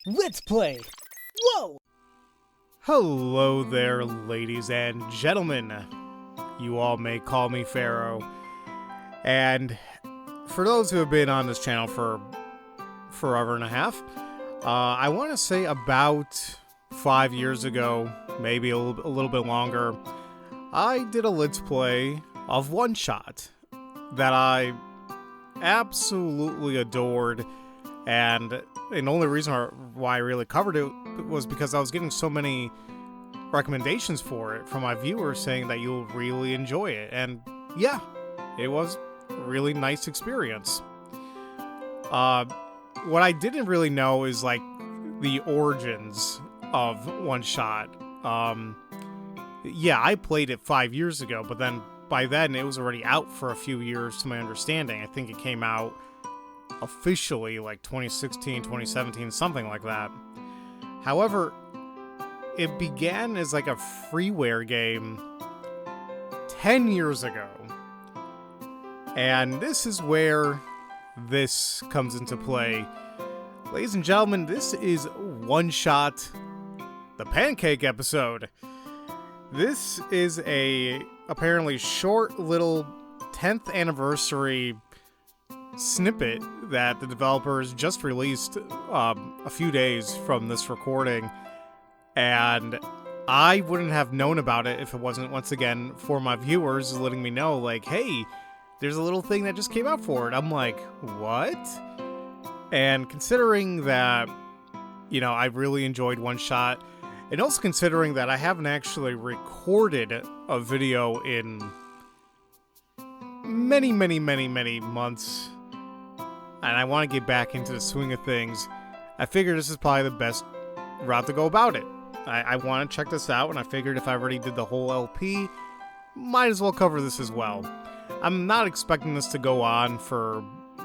Let's play! Whoa! Hello there, ladies and gentlemen. You all may call me Pharaoh. And for those who have been on this channel for forever and a half, I want to say about 5 years ago, maybe a little bit longer, I did a Let's Play of OneShot that I absolutely adored, and the only reason why I really covered it was because I was getting so many recommendations for it from my viewers saying that you'll really enjoy it, and yeah, it was a really nice experience. What I didn't really know is like the origins of OneShot. Yeah, I played it 5 years ago, but then by then it was already out for a few years to my understanding. I think it came out officially like 2016, 2017, something like that. However, it began as like a freeware game 10 years ago. And this is where this comes into play. Ladies and gentlemen, this is OneShot, the Pancake episode. This is a apparently short little 10th anniversary snippet that the developers just released a few days from this recording, and I wouldn't have known about it if it wasn't, once again, for my viewers letting me know, like, hey, there's a little thing that just came out for it. I'm like, what? And considering that, you know, I really enjoyed OneShot, and also considering that I haven't actually recorded a video in many months, and I want to get back into the swing of things, I figured this is probably the best route to go about it. I want to check this out, and I figured if I already did the whole LP, might as well cover this as well. I'm not expecting this to go on for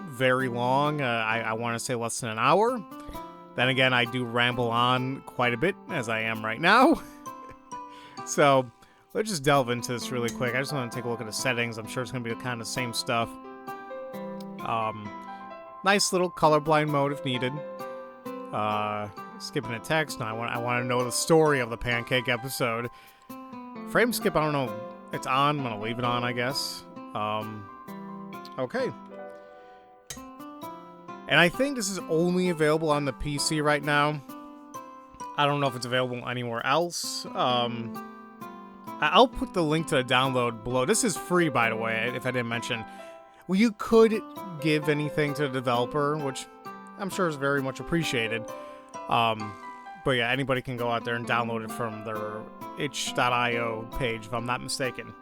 very long. I want to say less than an hour. Then again, I do ramble on quite a bit, as I am right now. So, let's just delve into this really quick. I just want to take a look at the settings. I'm sure it's going to be kind of the same stuff. Nice little colorblind mode if needed. Skipping a text. No, I want to know the story of the Pancake episode. Frame skip, I don't know. It's on. I'm going to leave it on, I guess. Okay. And I think this is only available on the PC right now. I don't know if it's available anywhere else. I'll put the link to the download below. This is free, by the way, if I didn't mention. Well, you could give anything to the developer, which I'm sure is very much appreciated. But yeah, anybody can go out there and download it from their itch.io page, if I'm not mistaken.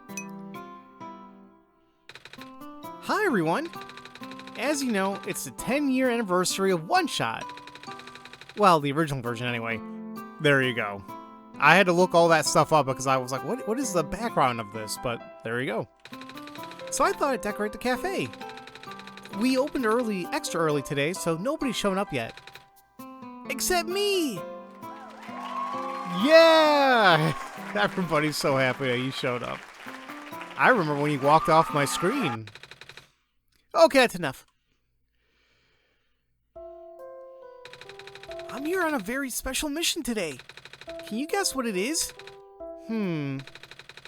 Hi, everyone. As you know, it's the 10-year anniversary of OneShot. Well, the original version anyway. There you go. I had to look all that stuff up because I was like, what is the background of this? But there you go. So I thought I'd decorate the cafe. We opened early, extra early today, so nobody's shown up yet. Except me! Yeah! Everybody's so happy that you showed up. I remember when you walked off my screen. Okay, that's enough. I'm here on a very special mission today. Can you guess what it is?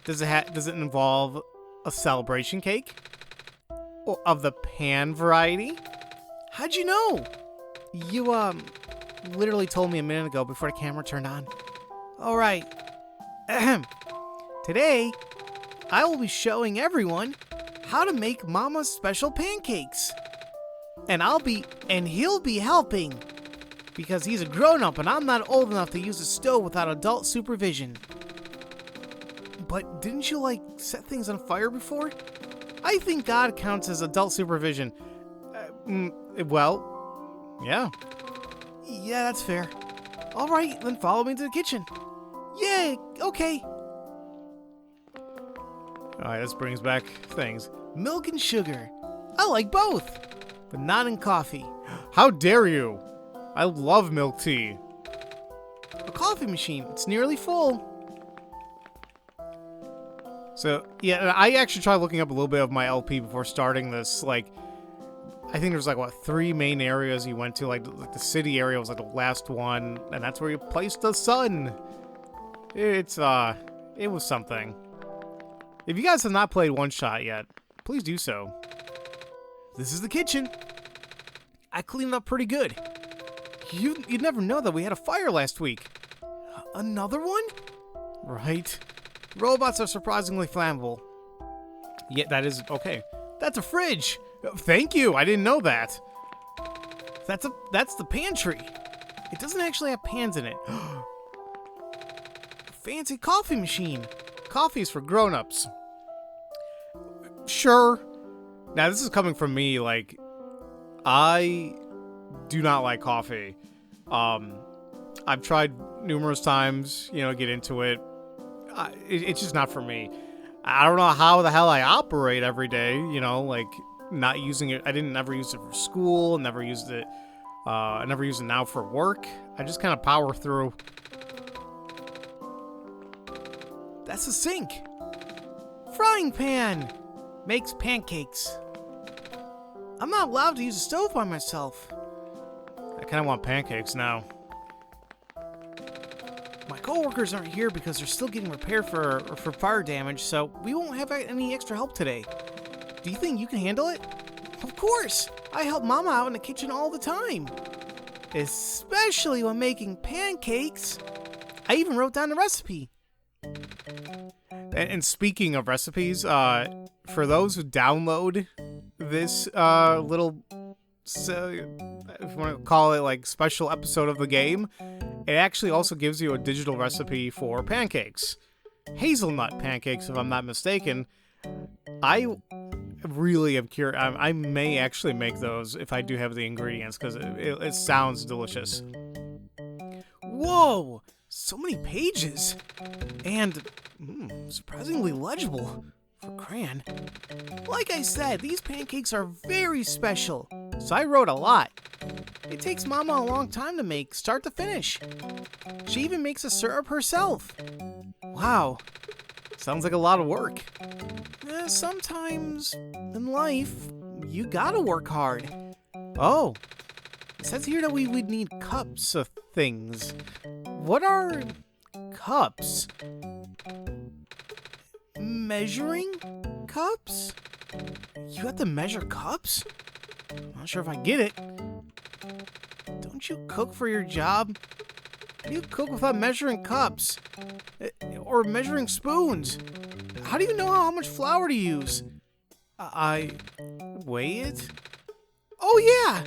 Does it involve a celebration cake? Or of the pan variety? How'd you know? You literally told me a minute ago before the camera turned on. All right. Ahem. Today, I will be showing everyone how to make Mama's special pancakes. And he'll be helping. Because he's a grown-up and I'm not old enough to use a stove without adult supervision. But didn't you, like, set things on fire before? I think God counts as adult supervision. Well, yeah. Yeah, that's fair. Alright, then follow me to the kitchen. Yay, okay. Alright, this brings back things. Milk and sugar. I like both, but not in coffee. How dare you? I love milk tea. A coffee machine. It's nearly full. So, yeah, I actually tried looking up a little bit of my LP before starting this. Like, I think there's like, what, 3 main areas you went to. Like the city area was like the last one, and that's where you placed the sun. It was something. If you guys have not played OneShot yet, please do so. This is the kitchen. I cleaned up pretty good. You'd never know that we had a fire last week. Another one? Right. Robots are surprisingly flammable. Yeah, that is okay. That's a fridge. Thank you. I didn't know that. That's the pantry. It doesn't actually have pans in it. Fancy coffee machine. Coffee's for grown-ups. Sure. Now this is coming from me. Like, I do not like coffee. I've tried numerous times, get into it. It's just not for me. I don't know how the hell I operate every day, like not using it. I didn't ever use it for school, never used it. I never use it now for work. I just kind of power through. That's a sink. Frying pan. Makes pancakes. I'm not allowed to use a stove by myself. I kind of want pancakes now. My coworkers aren't here because they're still getting repaired for fire damage, so we won't have any extra help today. Do you think you can handle it? Of course! I help Mama out in the kitchen all the time. Especially when making pancakes. I even wrote down the recipe. And speaking of recipes, for those who download this little, if you want to call it like special episode of the game, it actually also gives you a digital recipe for pancakes. Hazelnut pancakes, if I'm not mistaken. I really am curious. I may actually make those if I do have the ingredients, because it sounds delicious. Whoa! So many pages! And surprisingly legible for crayon. Like I said, these pancakes are very special, so I wrote a lot. It takes Mama a long time to make, start to finish. She even makes a syrup herself. Wow, sounds like a lot of work. Sometimes in life, you gotta work hard. Oh, it says here that we would need cups of things. What are cups? Measuring cups? You have to measure cups? I'm not sure if I get it. Don't you cook for your job? How do you cook without measuring cups? Or measuring spoons? How do you know how much flour to use? I weigh it? Oh yeah!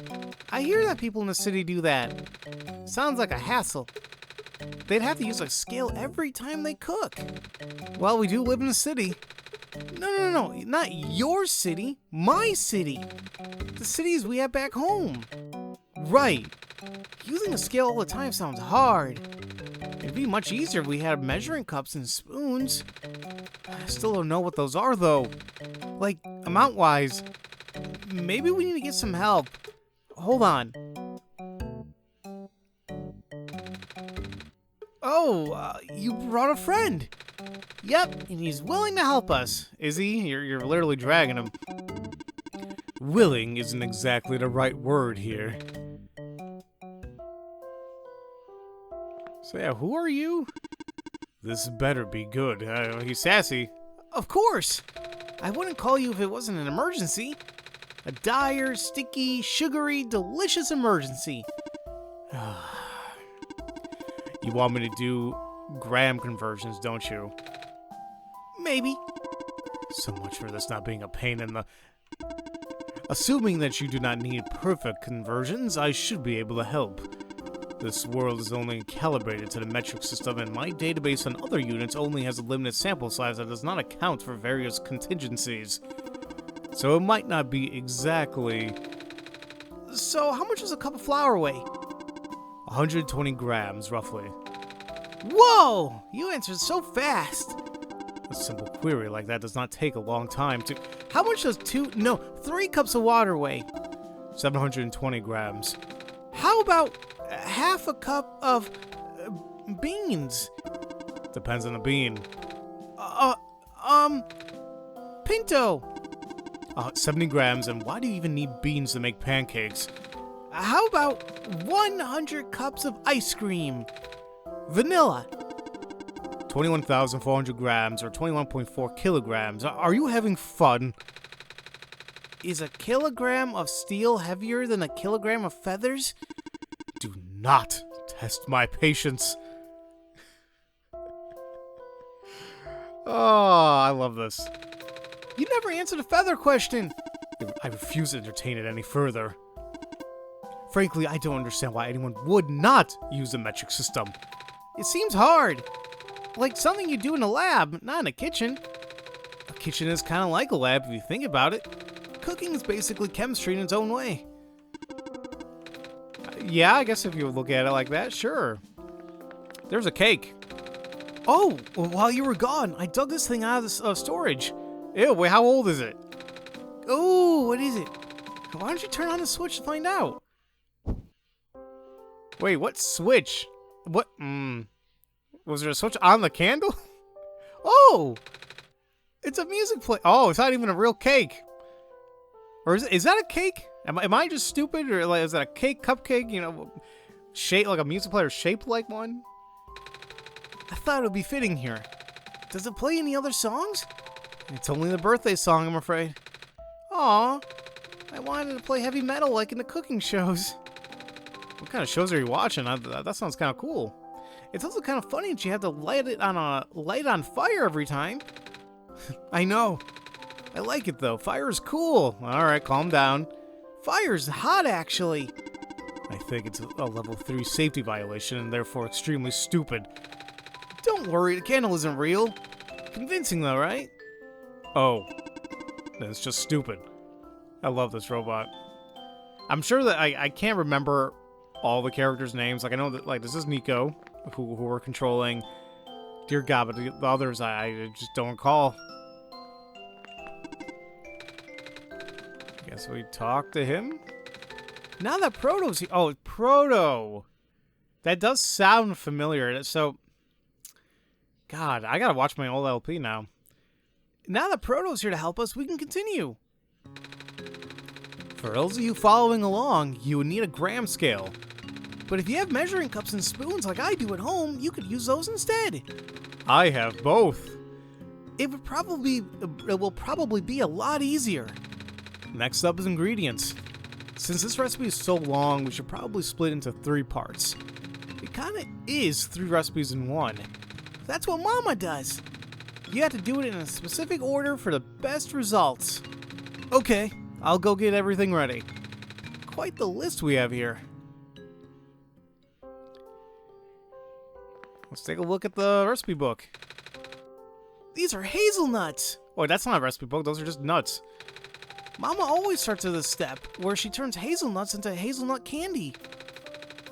I hear that people in the city do that. Sounds like a hassle. They'd have to use a scale every time they cook. Well, we do live in a city. No, not your city, my city. The cities we have back home. Right. Using a scale all the time sounds hard. It'd be much easier if we had measuring cups and spoons. I still don't know what those are, though. Like, amount-wise. Maybe we need to get some help. Hold on. Oh, you brought a friend. Yep, and he's willing to help us. Is he? You're literally dragging him. Willing isn't exactly the right word here. So yeah, who are you? This better be good. He's sassy. Of course! I wouldn't call you if it wasn't an emergency. A dire, sticky, sugary, delicious emergency. You want me to do gram conversions, don't you? Maybe. So much for this not being a pain in the... Assuming that you do not need perfect conversions, I should be able to help. This world is only calibrated to the metric system, and my database on other units only has a limited sample size that does not account for various contingencies. So it might not be exactly... So how much does a cup of flour weigh? 120 grams, roughly. Whoa! You answered so fast! A simple query like that does not take a long time to... How much does 3 cups of water weigh? 720 grams. How about half a cup of beans? Depends on the bean. Pinto. 70 grams, and why do you even need beans to make pancakes? How about 100 cups of ice cream? Vanilla. 21,400 grams, or 21.4 kilograms. Are you having fun? Is a kilogram of steel heavier than a kilogram of feathers? Do not test my patience. Oh, I love this. You never answered a feather question. I refuse to entertain it any further. Frankly, I don't understand why anyone would not use a metric system. It seems hard. Like something you do in a lab, not in a kitchen. A kitchen is kind of like a lab if you think about it. Cooking is basically chemistry in its own way. Yeah, I guess if you look at it like that, sure. There's a cake. Oh, well, while you were gone, I dug this thing out of storage. Ew, wait, how old is it? Oh, what is it? Why don't you turn on the switch to find out? Wait, what switch? What? Was there a switch on the candle? Oh! It's a music play. Oh, it's not even a real cake. Or is that a cake? Am I just stupid? Or like, is that a cake, cupcake? You know, shaped like a music player shaped like one? I thought it would be fitting here. Does it play any other songs? It's only the birthday song, I'm afraid. Aw, I wanted to play heavy metal like in the cooking shows. What kind of shows are you watching? That sounds kind of cool. It's also kind of funny that you have to light it on fire every time. I know. I like it though. Fire is cool. Alright, calm down. Fire's hot actually. I think it's a level 3 safety violation and therefore extremely stupid. Don't worry, the candle isn't real. Convincing though, right? Oh. That's just stupid. I love this robot. I'm sure that I can't remember all the characters' names. Like I know that this is Nico, who we're controlling. Dear God, but the others I just don't recall. Guess we talk to him? Now that Proto's here. Oh, Proto. That does sound familiar. So, God, I gotta watch my old LP now. Now that Proto's here to help us, we can continue. For those of you following along, you would need a gram scale. But if you have measuring cups and spoons like I do at home, you could use those instead. I have both. It will probably be a lot easier. Next up is ingredients. Since this recipe is so long, we should probably split into 3 parts. It kinda is 3 recipes in one. That's what Mama does. You have to do it in a specific order for the best results. Okay, I'll go get everything ready. Quite the list we have here. Let's take a look at the recipe book. These are hazelnuts. Oh, that's not a recipe book, those are just nuts. Mama always starts with this step, where she turns hazelnuts into hazelnut candy.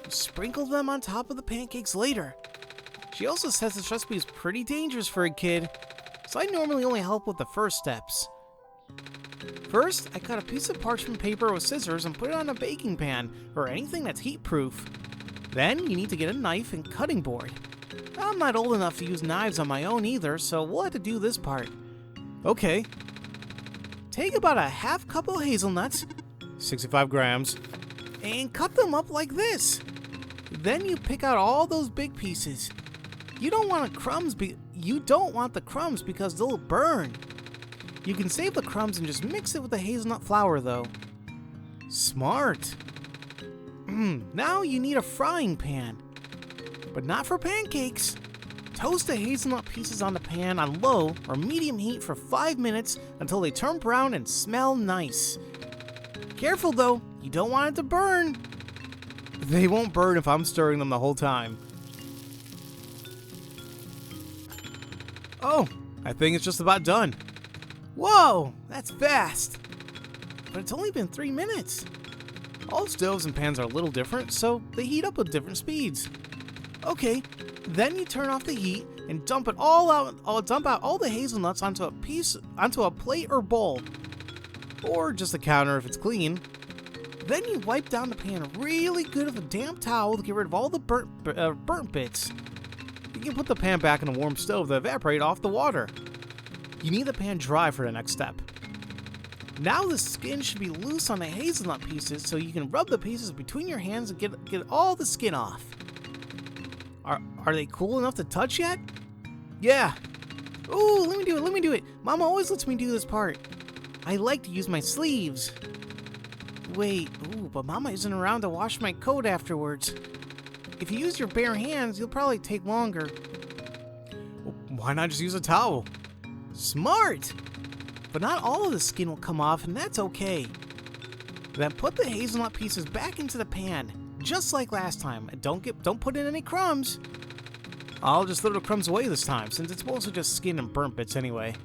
Sprinkle them on top of the pancakes later. She also says this recipe is pretty dangerous for a kid, so I normally only help with the first steps. First, I cut a piece of parchment paper with scissors and put it on a baking pan, or anything that's heat-proof. Then, you need to get a knife and cutting board. I'm not old enough to use knives on my own either, so we'll have to do this part. Okay. Take about a half cup of hazelnuts, 65 grams, and cut them up like this. Then you pick out all those big pieces. You don't want the crumbs because they'll burn. You can save the crumbs and just mix it with the hazelnut flour though. Smart. Now you need a frying pan. But not for pancakes. Toast the hazelnut pieces on the pan on low or medium heat for 5 minutes until they turn brown and smell nice. Careful though, you don't want it to burn. They won't burn if I'm stirring them the whole time. Oh, I think it's just about done. Whoa, that's fast. But it's only been 3 minutes. All stoves and pans are a little different, so they heat up with different speeds. Okay, then you turn off the heat and dump it all out. Dump out all the hazelnuts onto a plate or bowl, or just a counter if it's clean. Then you wipe down the pan really good with a damp towel to get rid of all the burnt bits. You can put the pan back in a warm stove to evaporate off the water. You need the pan dry for the next step. Now the skin should be loose on the hazelnut pieces, so you can rub the pieces between your hands and get all the skin off. Are they cool enough to touch yet? Yeah. Ooh, let me do it. Mama always lets me do this part. I like to use my sleeves. Wait, but Mama isn't around to wash my coat afterwards. If you use your bare hands, you'll probably take longer. Why not just use a towel? Smart! But not all of the skin will come off, and that's okay. Then put the hazelnut pieces back into the pan, just like last time. And don't put in any crumbs. I'll just throw the crumbs away this time, since it's mostly just skin and burnt bits anyway.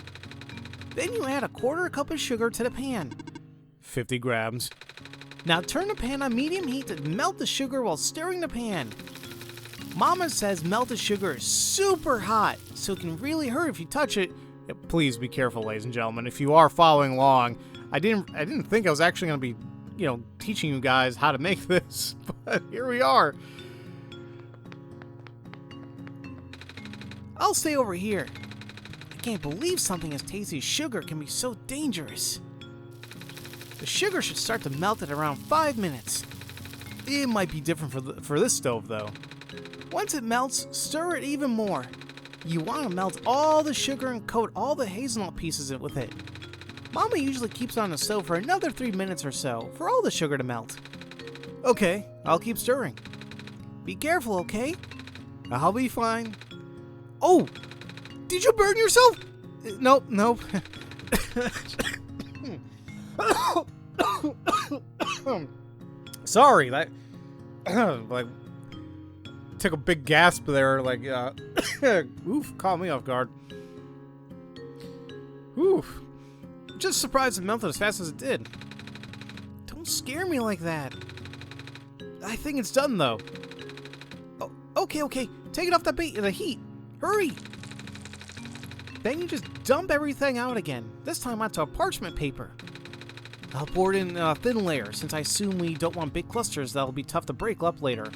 Then you add a 1/4 cup of sugar to the pan. 50 grams. Now turn the pan on medium heat to melt the sugar while stirring the pan. Mama says melted sugar is super hot, so it can really hurt if you touch it. Please be careful, ladies and gentlemen. If you are following along, I didn't think I was actually going to be, teaching you guys how to make this, but here we are. I'll stay over here. I can't believe something as tasty as sugar can be so dangerous. The sugar should start to melt at around 5 minutes. It might be different for this stove, though. Once it melts, stir it even more. You want to melt all the sugar and coat all the hazelnut pieces with it. Mama usually keeps on the stove for another 3 minutes or so for all the sugar to melt. Okay, I'll keep stirring. Be careful, okay? I'll be fine. Oh! Did you burn yourself? Nope. Sorry, that took a big gasp there, oof, caught me off guard. Oof. Just surprised it melted as fast as it did. Don't scare me like that. I think it's done, though. Oh, okay. Take it off the heat. Hurry. Then you just dump everything out again, this time onto a parchment paper. I'll pour it in a thin layer, since I assume we don't want big clusters that'll be tough to break up later.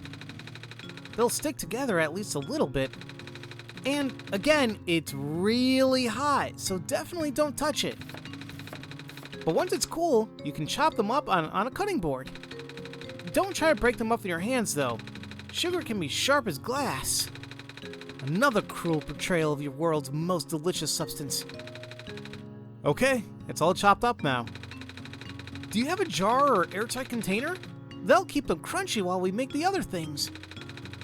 They'll stick together at least a little bit. And, again, it's really hot, so definitely don't touch it. But once it's cool, you can chop them up on a cutting board. Don't try to break them up in your hands, though. Sugar can be sharp as glass. Another cruel portrayal of your world's most delicious substance. Okay, it's all chopped up now. Do you have a jar or airtight container? They'll keep them crunchy while we make the other things.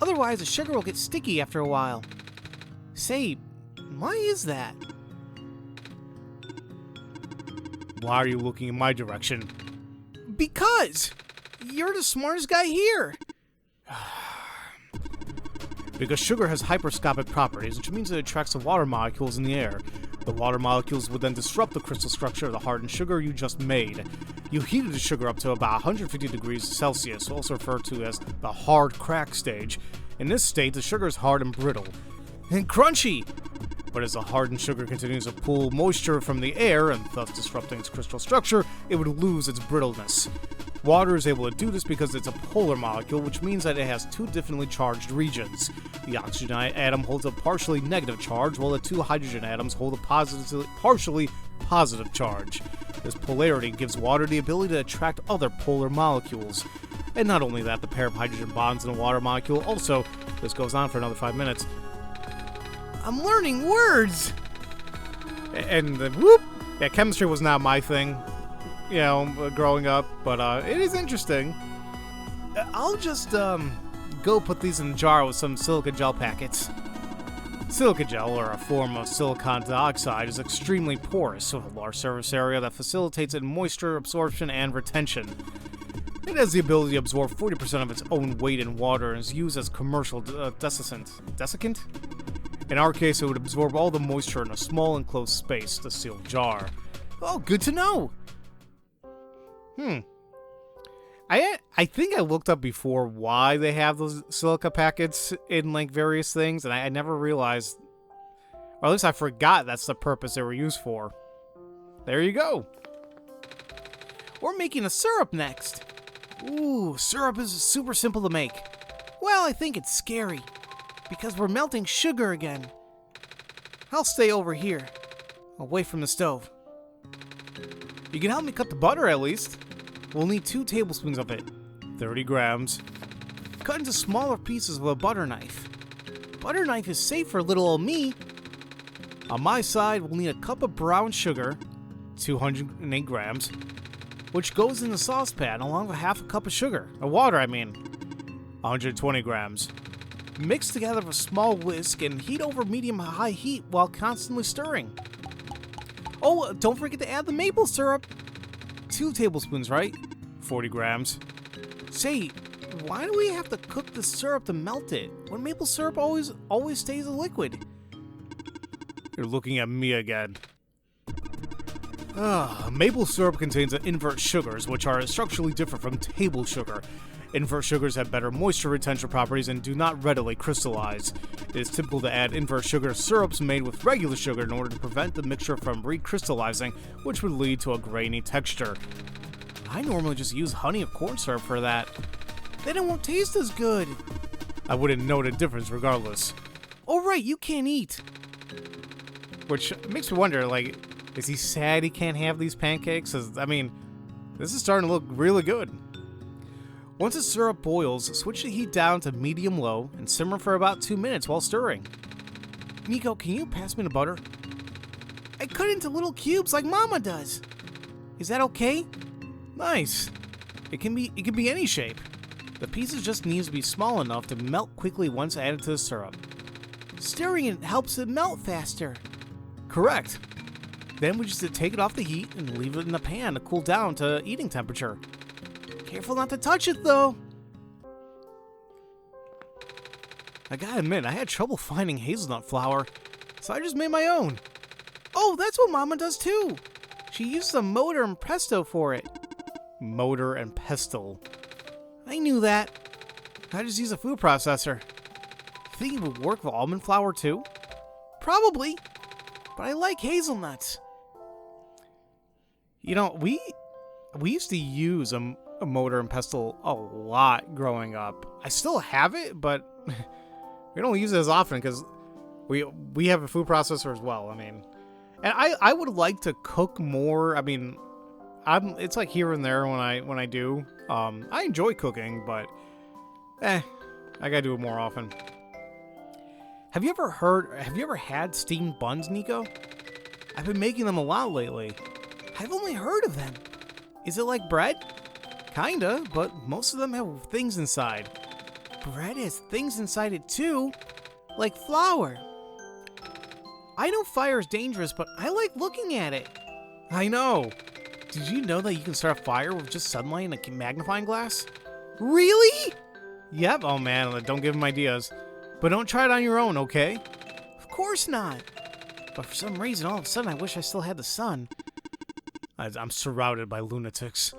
Otherwise, the sugar will get sticky after a while. Say, why is that? Why are you looking in my direction? Because! You're the smartest guy here! Because sugar has hyperscopic properties, which means it attracts the water molecules in the air. The water molecules would then disrupt the crystal structure of the hardened sugar you just made. You heated the sugar up to about 150 degrees Celsius, also referred to as the hard crack stage. In this state, the sugar is hard and brittle. And crunchy! But as the hardened sugar continues to pull moisture from the air, and thus disrupting its crystal structure, it would lose its brittleness. Water is able to do this because it's a polar molecule, which means that it has two differently charged regions. The oxygen atom holds a partially negative charge, while the two hydrogen atoms hold a partially positive charge. This polarity gives water the ability to attract other polar molecules. And not only that, the pair of hydrogen bonds in a water molecule also, this goes on for another 5 minutes. I'm learning words! And whoop! Yeah, chemistry was not my thing, growing up, but it is interesting. I'll just go put these in a jar with some silica gel packets. Silica gel, or a form of silicon dioxide, is extremely porous, with a large surface area that facilitates its moisture absorption and retention. It has the ability to absorb 40% of its own weight in water and is used as commercial desiccant? In our case, it would absorb all the moisture in a small enclosed space, the sealed jar. Oh, good to know! I think I looked up before why they have those silica packets in, various things, and I never realized, or at least I forgot that's the purpose they were used for. There you go! We're making a syrup next! Ooh, syrup is super simple to make. Well, I think it's scary, because we're melting sugar again. I'll stay over here, away from the stove. You can help me cut the butter at least. We'll need 2 tablespoons of it, 30 grams. Cut into smaller pieces with a butter knife. Butter knife is safe for little old me. On my side, we'll need a cup of brown sugar, 208 grams, which goes in the saucepan along with half a cup of sugar, or water I mean, 120 grams. Mix together with a small whisk and heat over medium-high heat while constantly stirring. Oh, don't forget to add the maple syrup. 2 tablespoons, right? 40 grams. Say, why do we have to cook the syrup to melt it when maple syrup always stays a liquid? You're looking at me again. Maple syrup contains invert sugars, which are structurally different from table sugar. Invert sugars have better moisture retention properties and do not readily crystallize. It is typical to add invert sugar syrups made with regular sugar in order to prevent the mixture from recrystallizing, which would lead to a grainy texture. I normally just use honey and corn syrup for that. Then it won't taste as good. I wouldn't know the difference regardless. Oh right, you can't eat. Which makes me wonder, like, is he sad he can't have these pancakes? I mean, this is starting to look really good. Once the syrup boils, switch the heat down to medium-low and simmer for about 2 minutes while stirring. Nico, can you pass me the butter? I cut it into little cubes like Mama does. Is that okay? Nice. It can be any shape. The pieces just need to be small enough to melt quickly once added to the syrup. Stirring it helps it melt faster. Correct. Then we just take it off the heat and leave it in the pan to cool down to eating temperature. Careful not to touch it though. I gotta admit, I had trouble finding hazelnut flour, so I just made my own. Oh, that's what Mama does too. She uses a mortar and pestle for it. Mortar and pestle. I knew that. I just use a food processor. Think it would work with almond flour too? Probably. But I like hazelnuts. You know, we used to use a mortar and pestle a lot growing up. I still have it, but we don't use it as often because we have a food processor as well. I mean, and I would like to cook more. I mean, it's like here and there when I do. I enjoy cooking, but I gotta do it more often. Have you ever had steamed buns, Nico? I've been making them a lot lately. I've only heard of them. Is it like bread? Kinda, but most of them have things inside. Bread has things inside it too, like flour. I know fire is dangerous, but I like looking at it. I know. Did you know that you can start a fire with just sunlight and a magnifying glass? Really? Yep. Oh man, don't give him ideas. But don't try it on your own, okay? Of course not. But for some reason, all of a sudden, I wish I still had the sun. I'm surrounded by lunatics.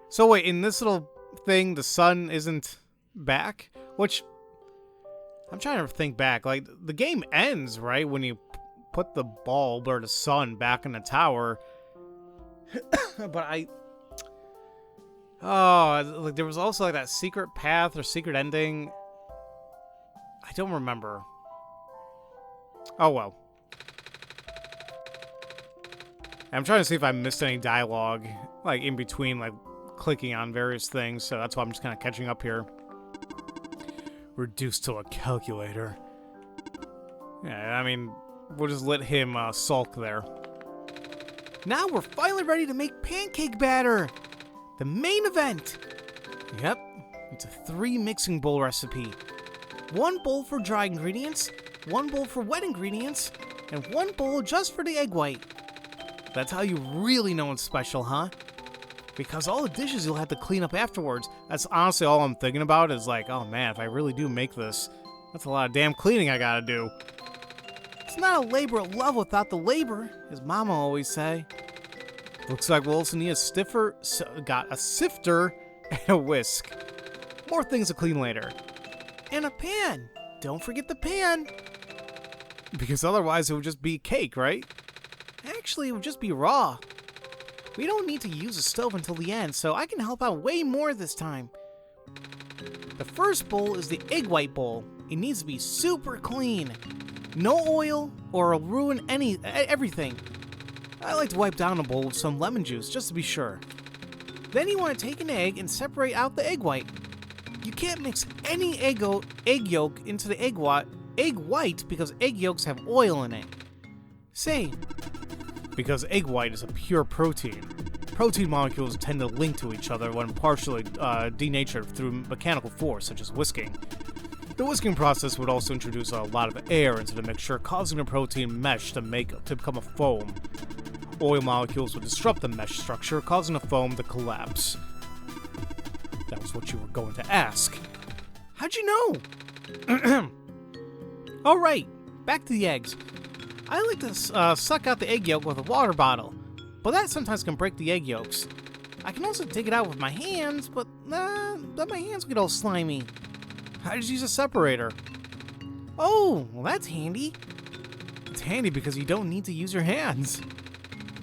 So wait, in this little thing, the sun isn't back? Which, I'm trying to think back. Like, the game ends, right? When you put the bulb or the sun back in the tower. But like there was also like that secret path or secret ending. I don't remember. Oh well. I'm trying to see if I missed any dialogue, like in between, like clicking on various things. So that's why I'm just kind of catching up here. Reduced to a calculator. Yeah, I mean, we'll just let him sulk there. Now we're finally ready to make pancake batter. The main event. Yep, it's a 3 mixing bowl recipe. 1 bowl for dry ingredients, 1 bowl for wet ingredients, and 1 bowl just for the egg white. That's how you really know it's special, huh? Because all the dishes you'll have to clean up afterwards. That's honestly all I'm thinking about is like, oh man, if I really do make this, that's a lot of damn cleaning I gotta do. It's not a labor of love without the labor, as Mama always say. Looks like we'll also need a sifter and a whisk. More things to clean later. And a pan. Don't forget the pan. Because otherwise it would just be cake, right? Actually, it would just be raw. We don't need to use a stove until the end, so I can help out way more this time. The first bowl is the egg white bowl. It needs to be super clean. No oil or it'll ruin everything. I like to wipe down a bowl with some lemon juice just to be sure. Then you want to take an egg and separate out the egg white. You can't mix any egg yolk into the egg white because egg yolks have oil in it. Say, because egg white is a pure protein. Protein molecules tend to link to each other when partially denatured through mechanical force, such as whisking. The whisking process would also introduce a lot of air into the mixture, causing the protein mesh to become a foam. Oil molecules would disrupt the mesh structure, causing the foam to collapse. That was what you were going to ask. How'd you know? Alright, back to the eggs. I like to suck out the egg yolk with a water bottle, but that sometimes can break the egg yolks. I can also take it out with my hands, but then my hands get all slimy. I just use a separator. Oh, well that's handy. It's handy because you don't need to use your hands.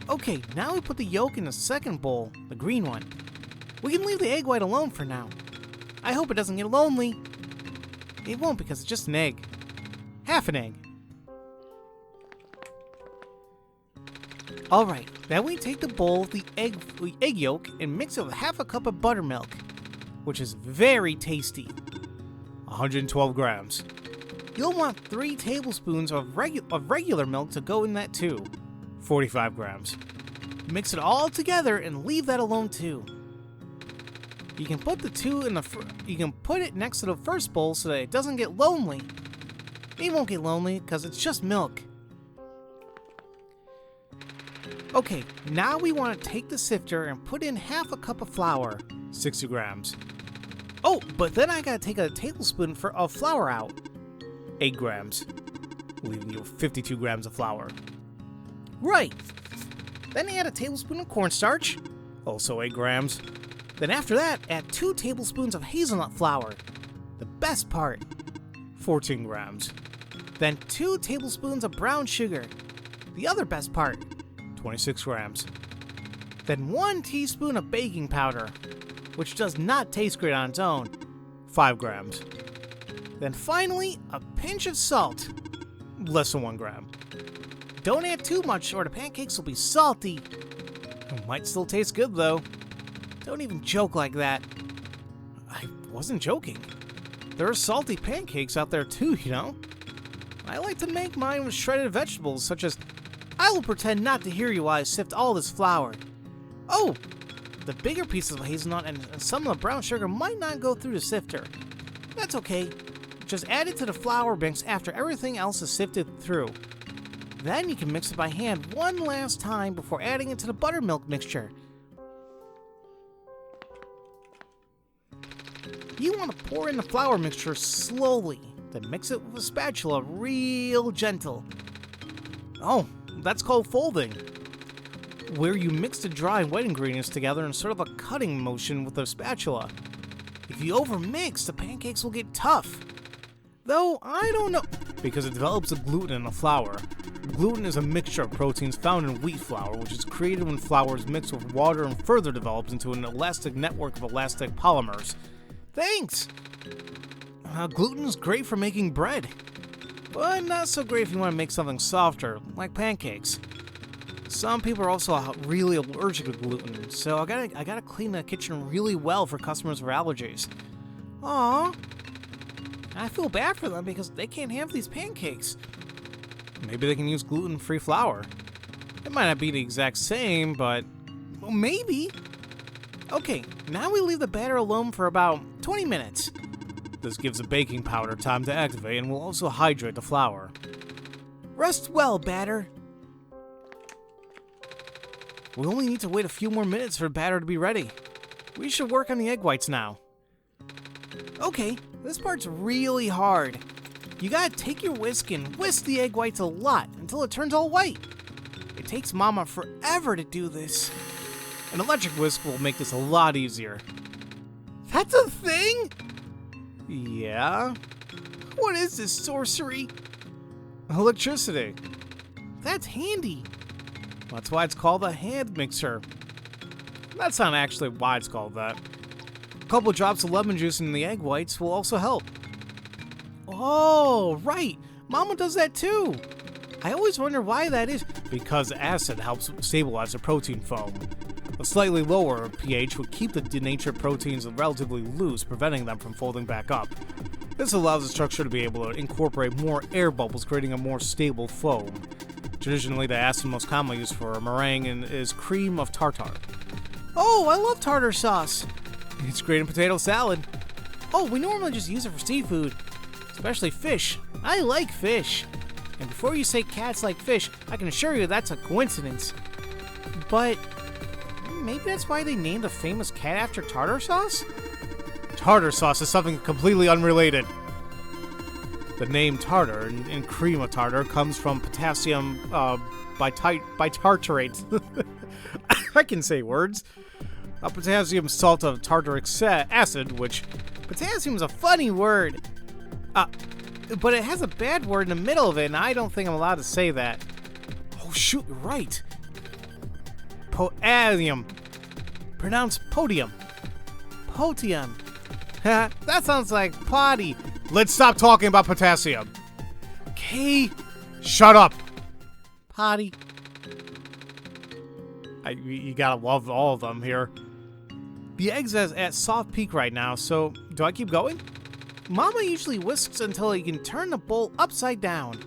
Okay, now we put the yolk in the second bowl, the green one. We can leave the egg white alone for now. I hope it doesn't get lonely. It won't because it's just an egg. Half an egg. Alright, then we take the bowl of the egg yolk and mix it with half a cup of buttermilk, which is very tasty. 112 grams. You'll want 3 tablespoons of regular milk to go in that too. 45 grams. Mix it all together and leave that alone too. You can put it next to the first bowl so that it doesn't get lonely. It won't get lonely because it's just milk. Okay, now we want to take the sifter and put in half a cup of flour, 60 grams. Oh, but then I gotta take a tablespoon of flour out, 8 grams, leaving you with 52 grams of flour. Right. Then add a tablespoon of cornstarch, also 8 grams. Then after that, add 2 tablespoons of hazelnut flour, the best part, 14 grams. Then 2 tablespoons of brown sugar, the other best part, 26 grams. Then 1 teaspoon of baking powder, which does not taste great on its own, 5 grams. Then finally, a pinch of salt, less than 1 gram. Don't add too much or the pancakes will be salty. It might still taste good though. Don't even joke like that. I wasn't joking. There are salty pancakes out there too, you know? I like to make mine with shredded vegetables such as... I will pretend not to hear you while I sift all this flour. Oh! The bigger pieces of hazelnut and some of the brown sugar might not go through the sifter. That's okay. Just add it to the flour mix after everything else is sifted through. Then you can mix it by hand one last time before adding it to the buttermilk mixture. You want to pour in the flour mixture slowly, then mix it with a spatula real gentle. Oh, that's called folding, where you mix the dry and wet ingredients together in sort of a cutting motion with a spatula. If you overmix, the pancakes will get tough. Though, I don't know, because it develops a gluten in the flour. Gluten is a mixture of proteins found in wheat flour, which is created when flour is mixed with water and further develops into an elastic network of elastic polymers. Thanks! Gluten is great for making bread, but not so great if you want to make something softer, like pancakes. Some people are also really allergic to gluten, so I gotta clean the kitchen really well for customers with allergies. Aww. I feel bad for them because they can't have these pancakes. Maybe they can use gluten-free flour. It might not be the exact same, but well, maybe. Okay, now we leave the batter alone for about 20 minutes. This gives the baking powder time to activate and will also hydrate the flour. Rest well, batter. We only need to wait a few more minutes for the batter to be ready. We should work on the egg whites now. Okay, this part's really hard. You gotta take your whisk and whisk the egg whites a lot until it turns all white. It takes Mama forever to do this. An electric whisk will make this a lot easier. That's a thing? Yeah? What is this sorcery? Electricity. That's handy. That's why it's called a hand mixer. That's not actually why it's called that. A couple drops of lemon juice in the egg whites will also help. Oh, right. Mama does that too. I always wonder why that is. Because acid helps stabilize the protein foam. A slightly lower pH would keep the denatured proteins relatively loose, preventing them from folding back up. This allows the structure to be able to incorporate more air bubbles, creating a more stable foam. Traditionally, the acid most commonly used for a meringue is cream of tartar. Oh, I love tartar sauce. It's great in potato salad. Oh, we normally just use it for seafood, especially fish. I like fish. And before you say cats like fish, I can assure you that's a coincidence. But maybe that's why they named a famous cat after tartar sauce? Tartar sauce is something completely unrelated. The name tartar and cream of tartar comes from potassium bitartrate. I can say words. A potassium salt of tartaric acid, which potassium is a funny word. But it has a bad word in the middle of it, and I don't think I'm allowed to say that. Oh shoot, you're right. Potassium. Pronounced podium. Potium. That sounds like potty. Let's stop talking about potassium. Okay. Shut up. Potty. You gotta love all of them here. The egg's at soft peak right now, so do I keep going? Mama usually whisks until you can turn the bowl upside down.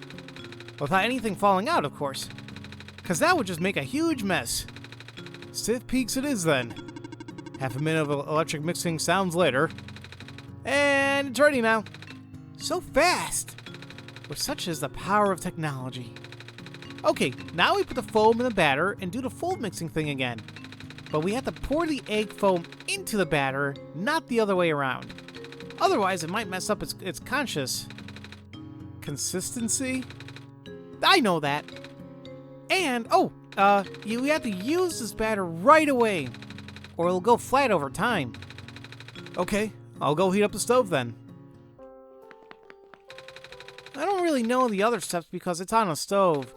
Without anything falling out, of course. Because that would just make a huge mess. Stiff peaks it is then. Half a minute of electric mixing sounds later. And it's ready now. So fast! But such is the power of technology. Okay, now we put the foam in the batter and do the fold mixing thing again. But we have to pour the egg foam into the batter, not the other way around. Otherwise, it might mess up its conscious consistency. I know that. And, you have to use this batter right away, or it'll go flat over time. Okay, I'll go heat up the stove then. I don't really know the other steps because it's on a stove.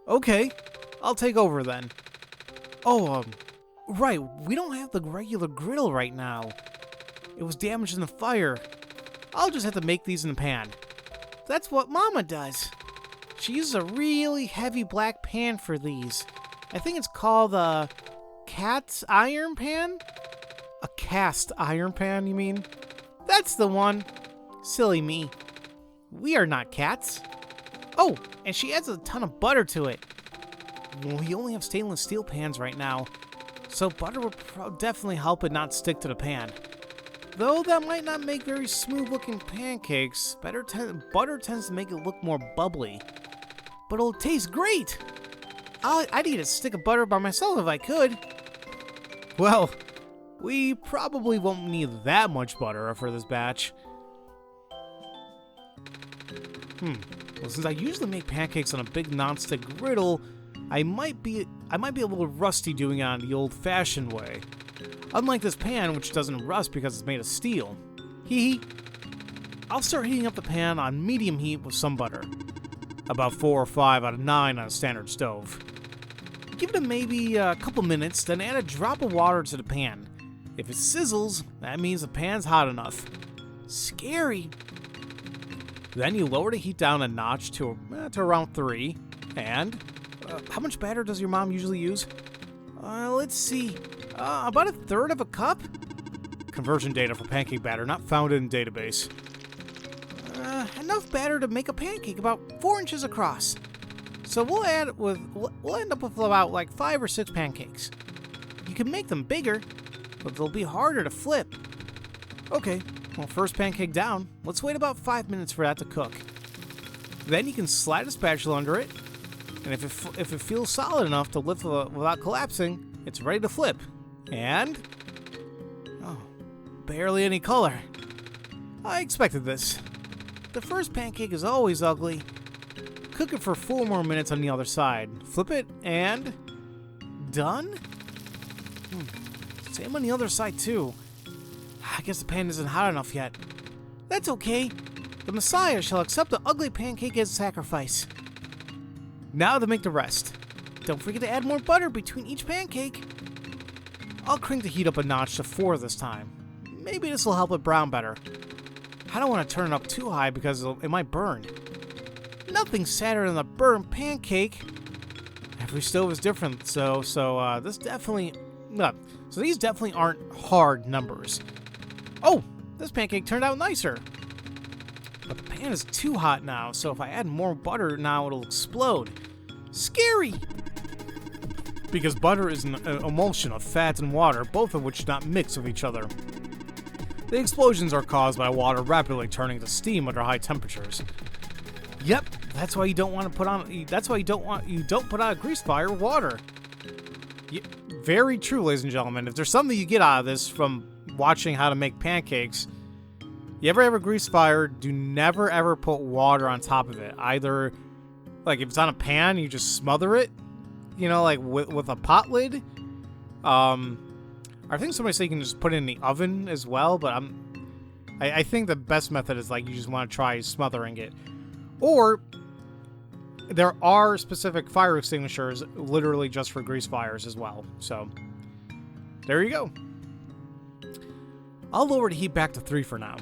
Okay, I'll take over then. Right, we don't have the regular griddle right now. It was damaged in the fire. I'll just have to make these in the pan. That's what Mama does. She uses a really heavy black pan for these. I think it's called a cat's iron pan? A cast iron pan, you mean? That's the one. Silly me. We are not cats. Oh, and she adds a ton of butter to it. We only have stainless steel pans right now, so butter will definitely help it not stick to the pan. Though that might not make very smooth-looking pancakes, butter tends to make it look more bubbly. But it'll taste great! I'd eat a stick of butter by myself if I could. Well, we probably won't need that much butter for this batch. Well, since I usually make pancakes on a big non-stick griddle, I might be a little rusty doing it on the old-fashioned way. Unlike this pan, which doesn't rust because it's made of steel. Hee. I'll start heating up the pan on medium heat with some butter. About 4 or 5 out of 9 on a standard stove. Give it maybe a couple minutes, then add a drop of water to the pan. If it sizzles, that means the pan's hot enough. Scary. Then you lower the heat down a notch to around 3. And how much batter does your mom usually use? Let's see. About 1/3 of a cup? Conversion data for pancake batter not found in database. Enough batter to make a pancake about 4 inches across. So we'll end up with about like 5 or 6 pancakes. You can make them bigger, but they'll be harder to flip. Okay, well, first pancake down. Let's wait about 5 minutes for that to cook. Then you can slide a spatula under it, and if it feels solid enough to lift without collapsing, it's ready to flip. And barely any color. I expected this. The first pancake is always ugly. Cook it for 4 more minutes on the other side. Flip it, and done? Same on the other side, too. I guess the pan isn't hot enough yet. That's okay. The Messiah shall accept the ugly pancake as a sacrifice. Now to make the rest. Don't forget to add more butter between each pancake. I'll crank the heat up a notch to 4 this time. Maybe this will help it brown better. I don't want to turn it up too high because it might burn. Nothing sadder than a burnt pancake. Every stove is different, so this definitely... No, so these definitely aren't hard numbers. Oh, this pancake turned out nicer. But the pan is too hot now, so if I add more butter now, it'll explode. Scary! Because butter is an emulsion of fat and water, both of which do not mix with each other. The explosions are caused by water rapidly turning to steam under high temperatures. Yep, that's why you don't want to put on. That's why you don't put on a grease fire with water. Very true, ladies and gentlemen. If there's something you get out of this from watching how to make pancakes, you ever have a grease fire, do never ever put water on top of it. Either, like if it's on a pan, you just smother it, you know, like with a pot lid. I think somebody said you can just put it in the oven as well, but I think the best method is like you just want to try smothering it. Or there are specific fire extinguishers literally just for grease fires as well. So there you go. I'll lower the heat back to 3 for now.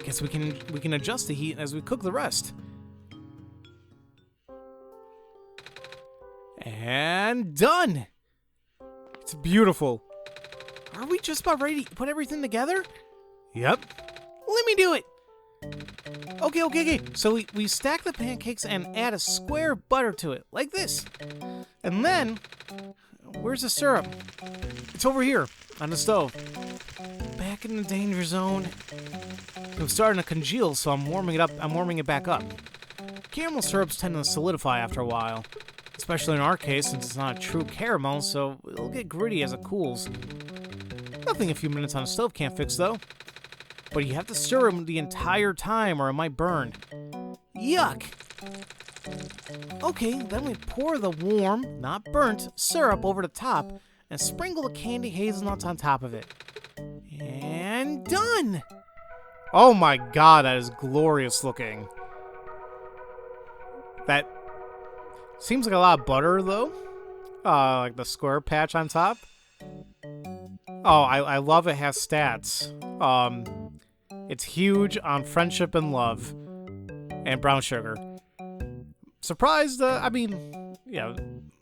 Guess we can adjust the heat as we cook the rest. And done. It's beautiful. Are we just about ready to put everything together? Yep. Let me do it. Okay. So we stack the pancakes and add a square of butter to it, like this. And then, where's the syrup? It's over here, on the stove. Back in the danger zone. It was starting to congeal, so I'm warming it back up. Caramel syrups tend to solidify after a while. Especially in our case, since it's not a true caramel, so it'll get gritty as it cools. Nothing a few minutes on the stove can't fix, though. But you have to stir them the entire time or it might burn. Yuck! Okay, then we pour the warm, not burnt, syrup over the top and sprinkle the candy hazelnuts on top of it. And done! Oh my god, that is glorious looking. That seems like a lot of butter, though. Like the square patch on top. Oh, I love it has stats. It's huge on friendship and love. And brown sugar. Surprised, I mean, yeah,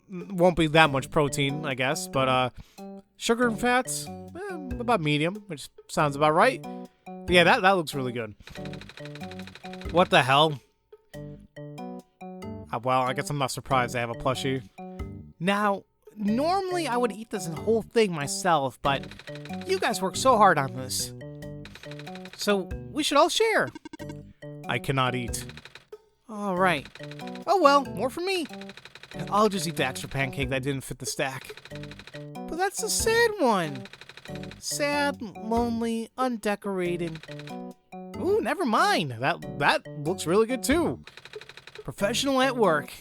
won't be that much protein, I guess. But, sugar and fats, about medium, which sounds about right. But yeah, that looks really good. What the hell? Well, I guess I'm not surprised I have a plushie. Now, normally I would eat this whole thing myself, but you guys work so hard on this. So, we should all share. I cannot eat. Alright. Oh well, more for me. I'll just eat the extra pancake that didn't fit the stack. But that's a sad one. Sad, lonely, undecorated. Ooh, never mind. That looks really good too. Professional at work.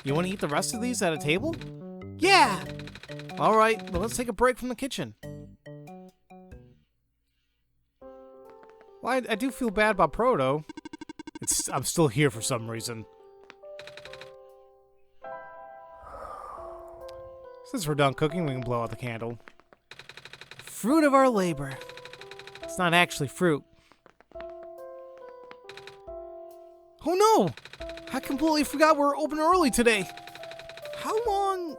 You want to eat the rest of these at a table? Yeah! Alright, well let's take a break from the kitchen. Well, I do feel bad about Pharaoh. I'm still here for some reason. Since we're done cooking, we can blow out the candle. Fruit of our labor. It's not actually fruit. Oh no! I completely forgot we're open early today. How long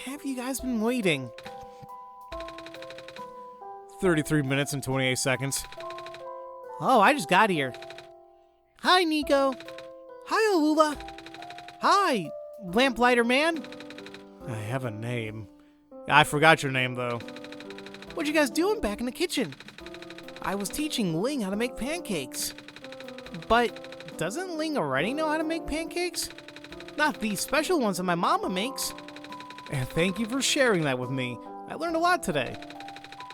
have you guys been waiting? 33 minutes and 28 seconds. Oh, I just got here. Hi, Nico. Hi, Alula. Hi, Lamplighter Man. I have a name. I forgot your name, though. What you guys doing back in the kitchen? I was teaching Ling how to make pancakes. But doesn't Ling already know how to make pancakes? Not these special ones that my mama makes. And thank you for sharing that with me. I learned a lot today.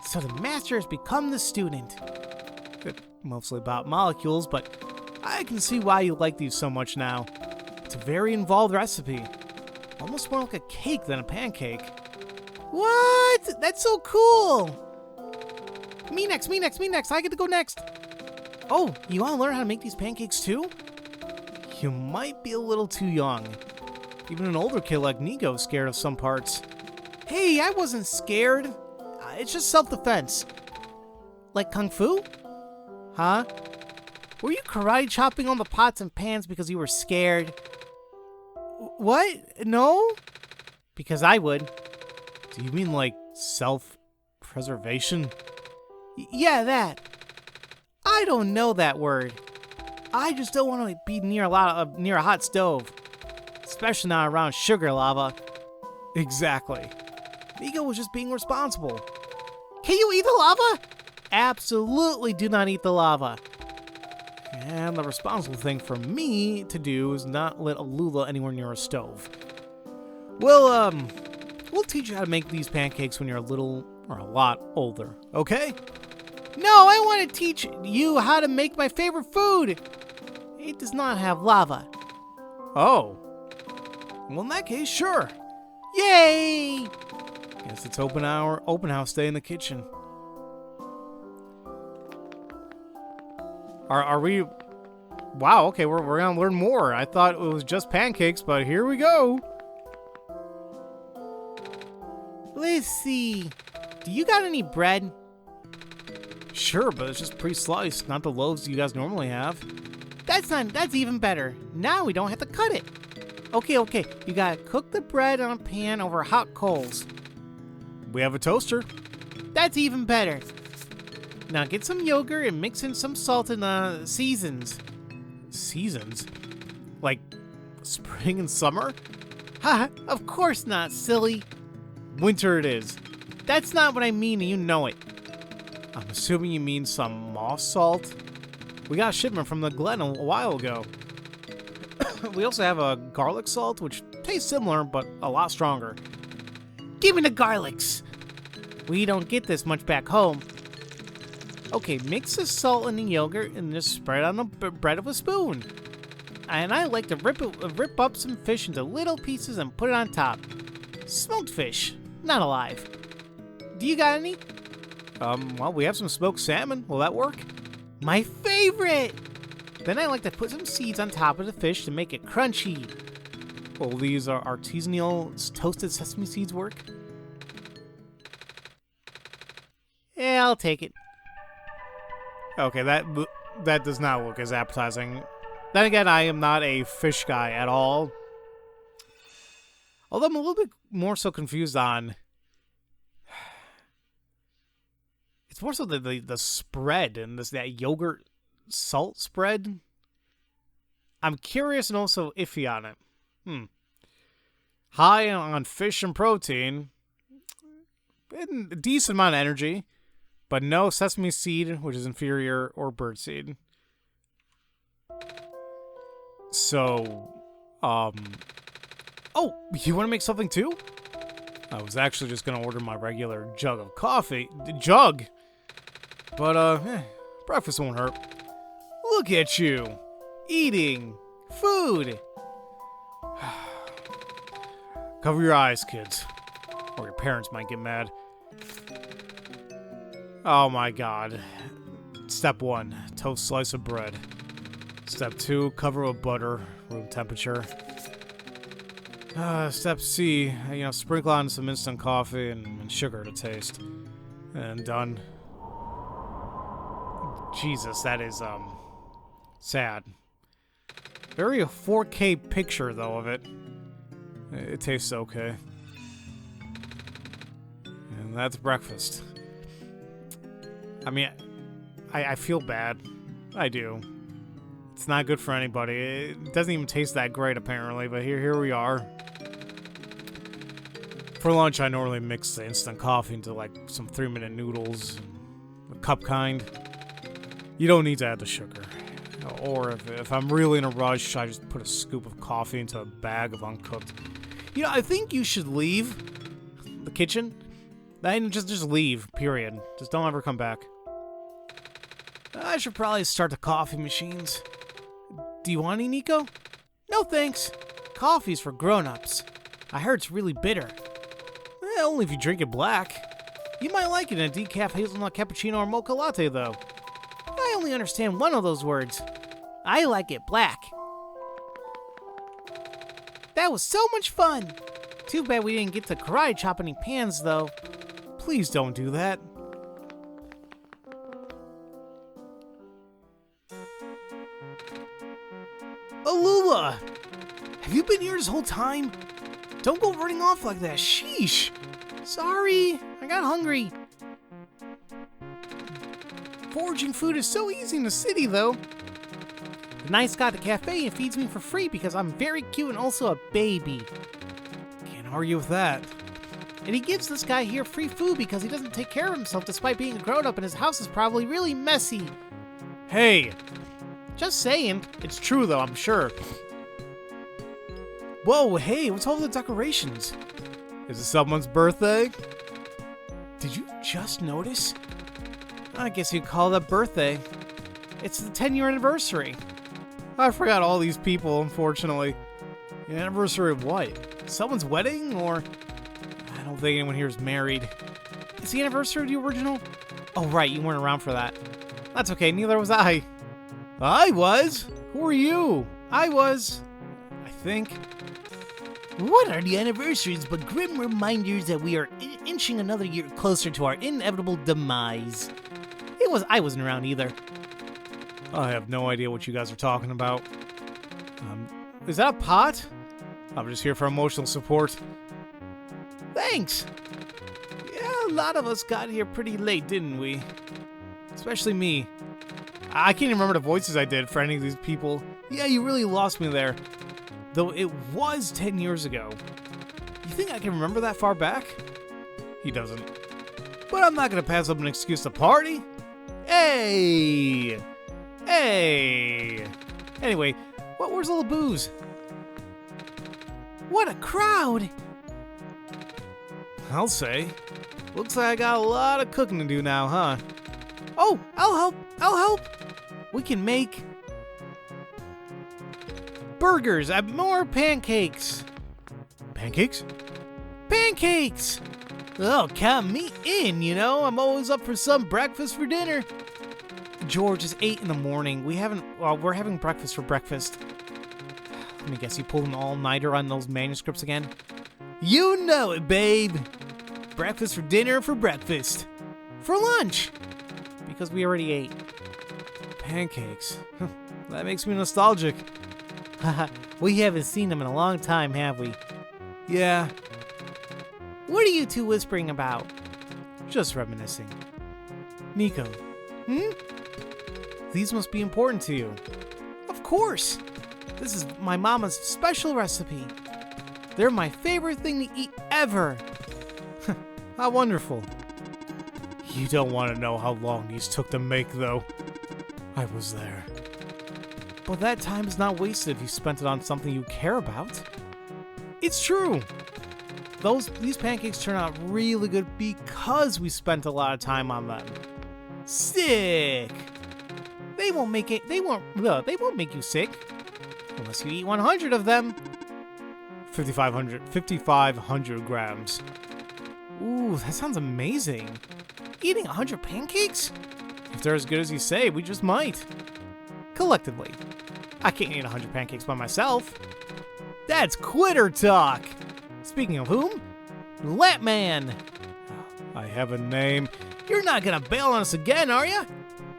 So the master has become the student. Mostly about molecules, but I can see why you like these so much now. It's a very involved recipe. Almost more like a cake than a pancake. What? That's so cool! Me next. I get to go next. Oh, you want to learn how to make these pancakes too? You might be a little too young. Even an older kid like Nico is scared of some parts. Hey, I wasn't scared. It's just self-defense. Like Kung Fu? Huh? Were you karate chopping all the pots and pans because you were scared? What? No? Because I would. Do you mean like self-preservation? Yeah, that. I don't know that word. I just don't want to be near a hot stove, especially not around sugar lava. Exactly. Nico was just being responsible. Can you eat the lava? Absolutely do not eat the lava. And the responsible thing for me to do is not let a Lula anywhere near a stove. We'll teach you how to make these pancakes when you're a little or a lot older, okay? No, I want to teach you how to make my favorite food. It does not have lava. Oh. Well, in that case, sure. Yay! Guess it's open house day in the kitchen. Are we... Wow, okay, we're gonna learn more. I thought it was just pancakes, but here we go. Let's see. Do you got any bread? Sure, but it's just pre-sliced, not the loaves you guys normally have. That's even better. Now we don't have to cut it. Okay. You gotta cook the bread on a pan over hot coals. We have a toaster. That's even better. Now get some yogurt and mix in some salt and seasons. Seasons? Like spring and summer? Haha, of course not, silly. Winter it is. That's not what I mean, and you know it. I'm assuming you mean some moss salt? We got a shipment from the Glen a while ago. We also have a garlic salt, which tastes similar, but a lot stronger. Give me the garlics. We don't get this much back home. Okay, mix the salt and the yogurt and just spread it on the bread with a spoon. And I like to rip up some fish into little pieces and put it on top. Smoked fish, not alive. Do you got any? Well, we have some smoked salmon. Will that work? My favorite! Then I like to put some seeds on top of the fish to make it crunchy. Will these artisanal toasted sesame seeds work? Yeah, I'll take it. Okay, that does not look as appetizing. Then again, I am not a fish guy at all. Although I'm a little bit more so confused on... It's more so the spread and that yogurt salt spread. I'm curious and also iffy on it. High on fish and protein. And a decent amount of energy. But no sesame seed, which is inferior, or bird seed. So, oh, you want to make something too? I was actually just going to order my regular jug of coffee. Jug! But, breakfast won't hurt. Look at you! Eating food! Cover your eyes, kids. Or your parents might get mad. Oh my god. Step 1, toast slice of bread. Step 2, cover with butter, room temperature. Step C, sprinkle on some instant coffee and sugar to taste. And done. Jesus, that is, sad. Very a 4K picture, though, of it. It tastes okay. And that's breakfast. I mean, I feel bad. I do. It's not good for anybody. It doesn't even taste that great, apparently, but here we are. For lunch, I normally mix the instant coffee into, like, some 3-minute noodles. The cup kind. You don't need to add the sugar. Or if I'm really in a rush, I just put a scoop of coffee into a bag of uncooked. I think you should leave the kitchen. And just leave, period. Just don't ever come back. I should probably start the coffee machines. Do you want any, Nico? No thanks. Coffee's for grown-ups. I heard it's really bitter. Only if you drink it black. You might like it in a decaf hazelnut cappuccino or mocha latte, though. I only understand one of those words. I like it black. That was so much fun. Too bad we didn't get to karate chop any pans, though. Please don't do that. Alula! Have you been here this whole time? Don't go running off like that. Sheesh. Sorry, I got hungry. Foraging food is so easy in the city, though. The nice guy at the cafe feeds me for free because I'm very cute and also a baby. Can't argue with that. And he gives this guy here free food because he doesn't take care of himself despite being a grown-up and his house is probably really messy. Hey! Just saying. It's true, though, I'm sure. Whoa, hey, what's all the decorations? Is it someone's birthday? Did you just notice? I guess you'd call it a birthday. It's the 10-year anniversary. I forgot all these people, unfortunately. The anniversary of what? Someone's wedding, or? I don't think anyone here is married. Is the anniversary of the original? Oh, right, you weren't around for that. That's okay, neither was I. I was? Who are you? I was. I think. What are the anniversaries but grim reminders that we are inching another year closer to our inevitable demise? I wasn't around either. I have no idea what you guys are talking about. Is that a pot? I'm just here for emotional support. Thanks! Yeah, a lot of us got here pretty late, didn't we? Especially me. I can't even remember the voices I did for any of these people. Yeah, you really lost me there. Though it was 10 years ago. You think I can remember that far back? He doesn't. But I'm not gonna pass up an excuse to party. Hey! Hey! Anyway, where's all the booze? What a crowd! I'll say. Looks like I got a lot of cooking to do now, huh? Oh, I'll help! We can make burgers and more pancakes. Pancakes? Pancakes! Oh, count me in, you know. I'm always up for some breakfast for dinner. George, it's 8 in the morning. We're having breakfast for breakfast. Let me guess, you pulled an all-nighter on those manuscripts again? You know it, babe. Breakfast for dinner for breakfast. For lunch. Because we already ate. Pancakes. That makes me nostalgic. Haha, we haven't seen them in a long time, have we? Yeah. What are you two whispering about? Just reminiscing. Nico. These must be important to you. Of course. This is my mama's special recipe. They're my favorite thing to eat ever. How wonderful. You don't want to know how long these took to make, though. I was there. But that time is not wasted if you spent it on something you care about. It's true. These pancakes turn out really good because we spent a lot of time on them. Sick. They won't make you sick unless you eat 100 of them. 5,500 grams. Ooh, that sounds amazing. Eating 100 pancakes? If they're as good as you say, we just might. Collectively. I can't eat 100 pancakes by myself. That's quitter talk. Speaking of whom, Latman. I have a name. You're not gonna bail on us again, are you?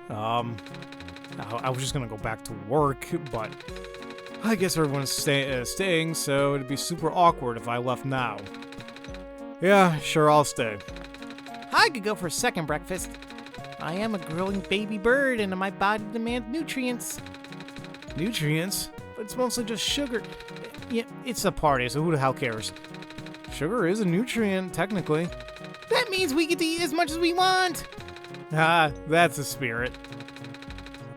I was just gonna go back to work, but I guess everyone's staying, so it'd be super awkward if I left now. Yeah, sure, I'll stay. I could go for a second breakfast. I am a growing baby bird, and my body demands nutrients. Nutrients? But it's mostly just sugar. Yeah, it's a party, so who the hell cares? Sugar is a nutrient, technically. That means we get to eat as much as we want. Ah, that's a spirit.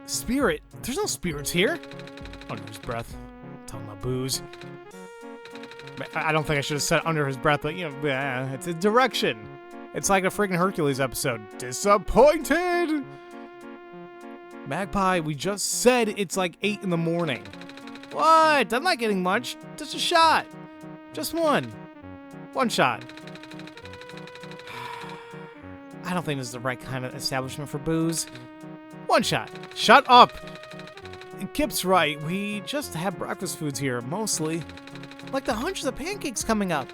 Spirit? There's no spirits here. Under his breath. I'm talking about booze. I don't think I should have said under his breath, but, you know, it's a direction. It's like a freaking Hercules episode. Disappointed! Magpie, we just said it's like 8 in the morning. What? I'm not getting much. Just a shot. Just one. One shot. I don't think this is the right kind of establishment for booze. One shot. Shut up! Kip's right. We just have breakfast foods here, mostly. Like the hundreds of pancakes coming up.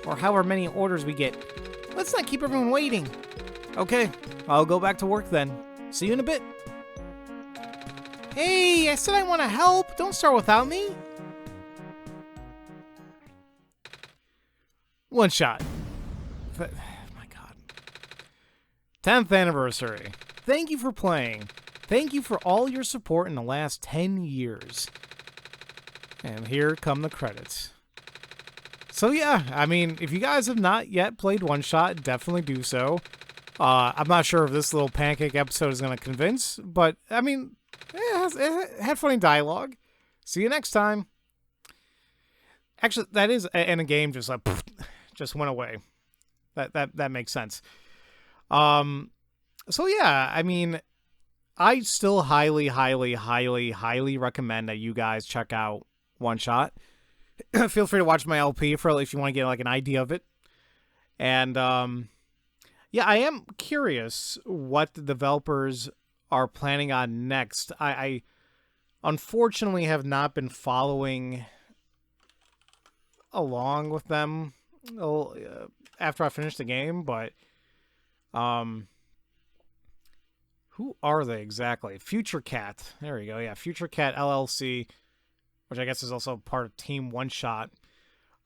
Or however many orders we get. Let's not keep everyone waiting. Okay, I'll go back to work then. See you in a bit. Hey, I said I want to help. Don't start without me. One shot. My God. 10th anniversary. Thank you for playing. Thank you for all your support in the last 10 years. And here come the credits. So yeah, I mean, if you guys have not yet played OneShot, definitely do so. I'm not sure if this little pancake episode is going to convince, but I mean, it had funny dialogue. See you next time. Actually, that is in a game just like just went away. That makes sense. So yeah, I mean, I still highly recommend that you guys check out OneShot. Feel free to watch my LP if you want to get like an idea of it. And yeah, I am curious what the developers are planning on next. I unfortunately have not been following along with them after I finished the game, but who are they exactly? Future Cat. There we go. Yeah, Future Cat LLC, which I guess is also part of Team OneShot.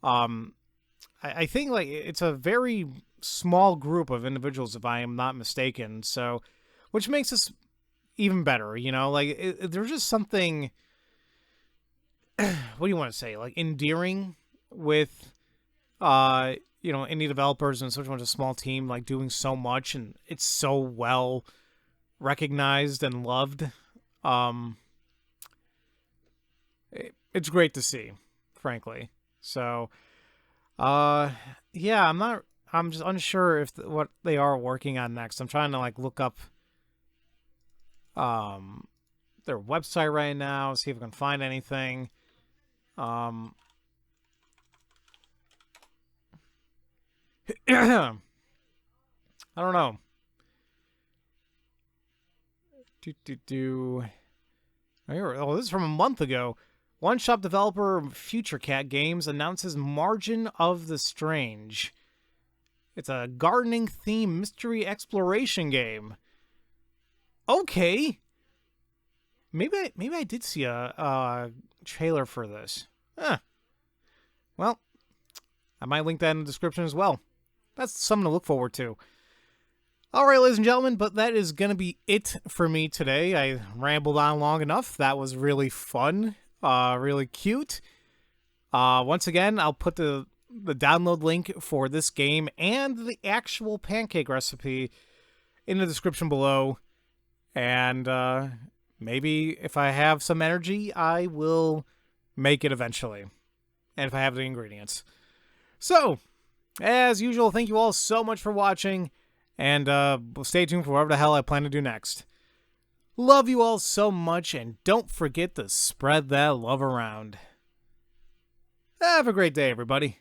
I think like it's a very small group of individuals, if I am not mistaken. So, which makes this even better, you know? Like there's just something. What do you want to say? Like endearing with, you know, indie developers and such a small team like doing so much, and it's so well recognized and loved. It's great to see, frankly. So, yeah, I'm just unsure if what they are working on next. I'm trying to like look up their website right now, see if I can find anything. I don't know. Oh, this is from a month ago. One-shot developer Future Cat Games announces Margin of the Strange. It's a gardening-themed mystery exploration game. Okay. Maybe I did see a trailer for this. Huh. Well, I might link that in the description as well. That's something to look forward to. Alright, ladies and gentlemen, but that is going to be it for me today. I rambled on long enough. That was really fun. Really cute. Once again, I'll put the download link for this game and the actual pancake recipe in the description below. And maybe if I have some energy, I will make it eventually. And if I have the ingredients. So, as usual, thank you all so much for watching. And stay tuned for whatever the hell I plan to do next. Love you all so much, and don't forget to spread that love around. Have a great day, everybody.